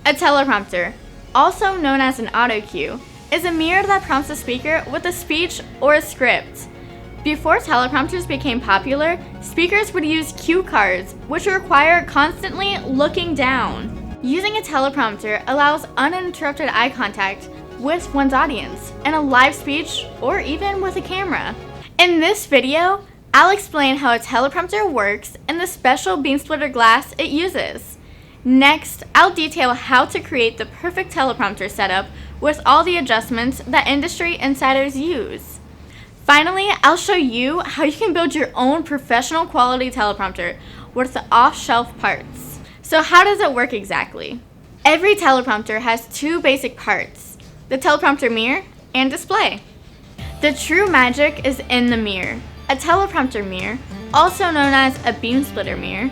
A teleprompter, also known as an autocue, is a mirror that prompts the speaker with a speech or a script. Before teleprompters became popular, speakers would use cue cards, which require constantly looking down. Using a teleprompter allows uninterrupted eye contact with one's audience in a live speech or even with a camera. In this video, I'll explain how a teleprompter works and the special beam splitter glass it uses. Next, I'll detail how to create the perfect teleprompter setup with all the adjustments that industry insiders use. Finally, I'll show you how you can build your own professional quality teleprompter with the off-shelf parts. So how does it work exactly? Every teleprompter has two basic parts, the teleprompter mirror and display. The true magic is in the mirror. A teleprompter mirror, also known as a beam splitter mirror,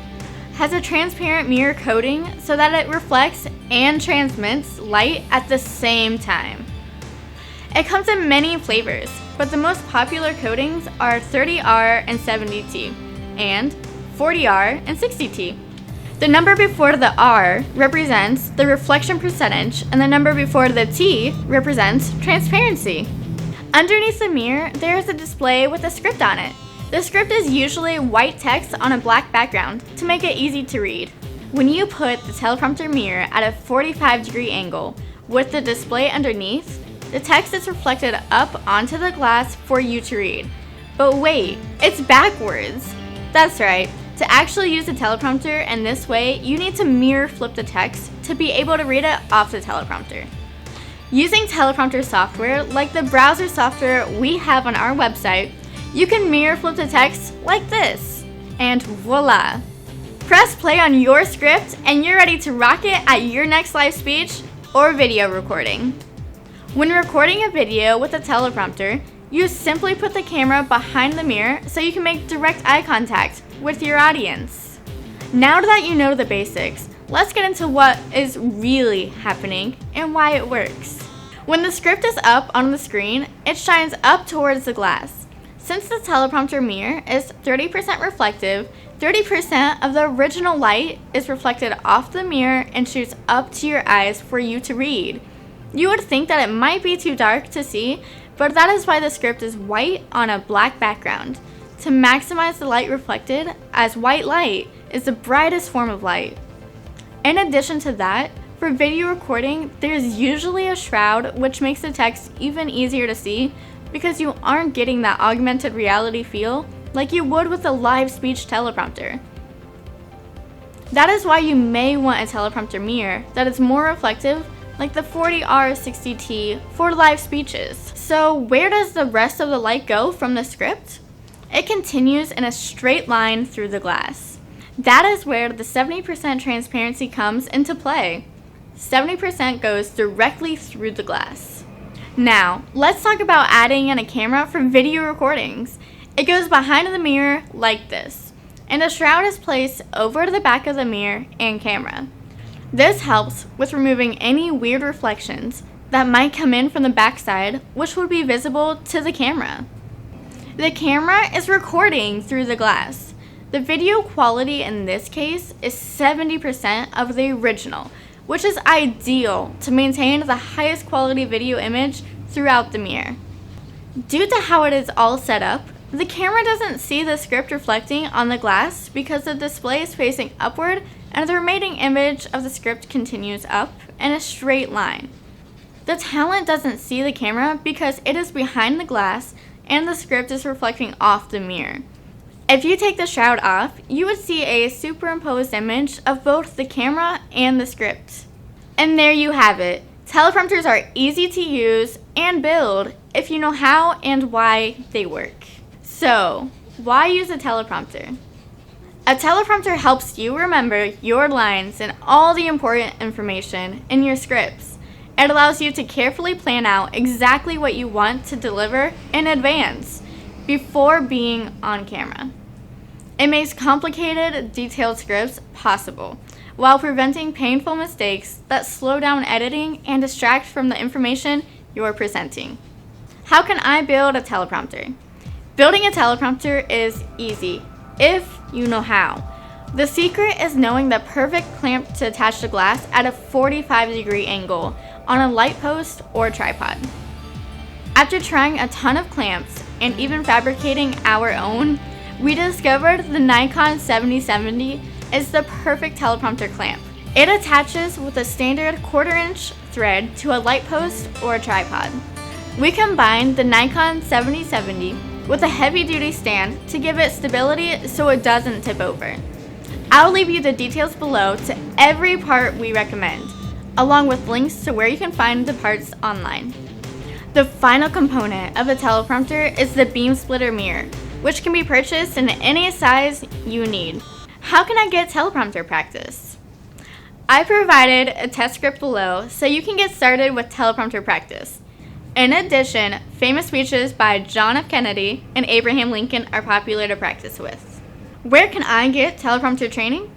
has a transparent mirror coating so that it reflects and transmits light at the same time. It comes in many flavors, but the most popular coatings are 30R and 70T, and 40R and 60T. The number before the R represents the reflection percentage, and the number before the T represents transparency. Underneath the mirror, there is a display with a script on it. The script is usually white text on a black background to make it easy to read. When you put the teleprompter mirror at a 45-degree angle with the display underneath, the text is reflected up onto the glass for you to read. But wait, it's backwards! That's right, to actually use the teleprompter in this way, you need to mirror flip the text to be able to read it off the teleprompter. Using teleprompter software like the browser software we have on our website, you can mirror flip the text like this, and voila! Press play on your script and you're ready to rock it at your next live speech or video recording. When recording a video with a teleprompter, you simply put the camera behind the mirror so you can make direct eye contact with your audience. Now that you know the basics, let's get into what is really happening and why it works. When the script is up on the screen, it shines up towards the glass. Since the teleprompter mirror is 30% reflective, 30% of the original light is reflected off the mirror and shoots up to your eyes for you to read. You would think that it might be too dark to see, but that is why the script is white on a black background, to maximize the light reflected, as white light is the brightest form of light. In addition to that, for video recording, there's usually a shroud which makes the text even easier to see because you aren't getting that augmented reality feel like you would with a live speech teleprompter. That is why you may want a teleprompter mirror that is more reflective, like the 40R 60T for live speeches. So where does the rest of the light go from the script? It continues in a straight line through the glass. That is where the 70% transparency comes into play. 70% goes directly through the glass. Now, let's talk about adding in a camera for video recordings. It goes behind the mirror like this, and a shroud is placed over the back of the mirror and camera. This helps with removing any weird reflections that might come in from the backside, which would be visible to the camera. The camera is recording through the glass. The video quality in this case is 70% of the original, which is ideal to maintain the highest quality video image throughout the mirror. Due to how it is all set up, the camera doesn't see the script reflecting on the glass because the display is facing upward and the remaining image of the script continues up in a straight line. The talent doesn't see the camera because it is behind the glass and the script is reflecting off the mirror. If you take the shroud off, you would see a superimposed image of both the camera and the script. And there you have it. Teleprompters are easy to use and build if you know how and why they work. So, why use a teleprompter? A teleprompter helps you remember your lines and all the important information in your scripts. It allows you to carefully plan out exactly what you want to deliver in advance before being on camera. It makes complicated, detailed scripts possible, while preventing painful mistakes that slow down editing and distract from the information you're presenting. How can I build a teleprompter? Building a teleprompter is easy, if you know how. The secret is knowing the perfect clamp to attach the glass at a 45-degree angle on a light post or tripod. After trying a ton of clamps and even fabricating our own, we discovered the Nikon 7070 is the perfect teleprompter clamp. It attaches with a standard 1/4-inch thread to a light post or a tripod. We combined the Nikon 7070 with a heavy-duty stand to give it stability so it doesn't tip over. I'll leave you the details below to every part we recommend, along with links to where you can find the parts online. The final component of a teleprompter is the beam splitter mirror, which can be purchased in any size you need. How can I get teleprompter practice? I provided a test script below so you can get started with teleprompter practice. In addition, famous speeches by John F. Kennedy and Abraham Lincoln are popular to practice with. Where can I get teleprompter training?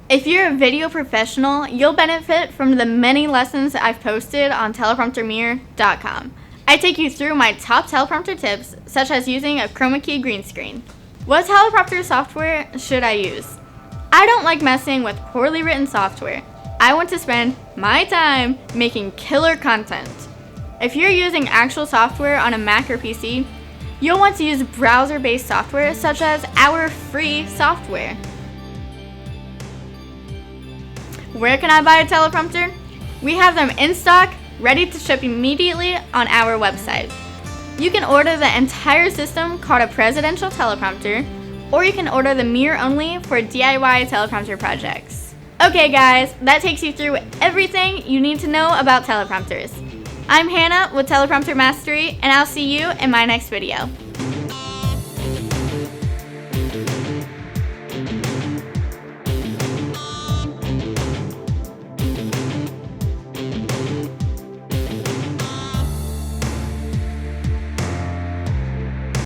If you're a video professional, you'll benefit from the many lessons I've posted on telepromptermirror.com. I take you through my top teleprompter tips, such as using a chroma key green screen. What teleprompter software should I use? I don't like messing with poorly written software. I want to spend my time making killer content. If you're using actual software on a Mac or PC, you'll want to use browser-based software such as our free software. Where can I buy a teleprompter? We have them in stock, ready to ship immediately on our website. You can order the entire system called a presidential teleprompter, or you can order the mirror only for DIY teleprompter projects. Okay guys, that takes you through everything you need to know about teleprompters. I'm Hannah with Teleprompter Mastery, and I'll see you in my next video.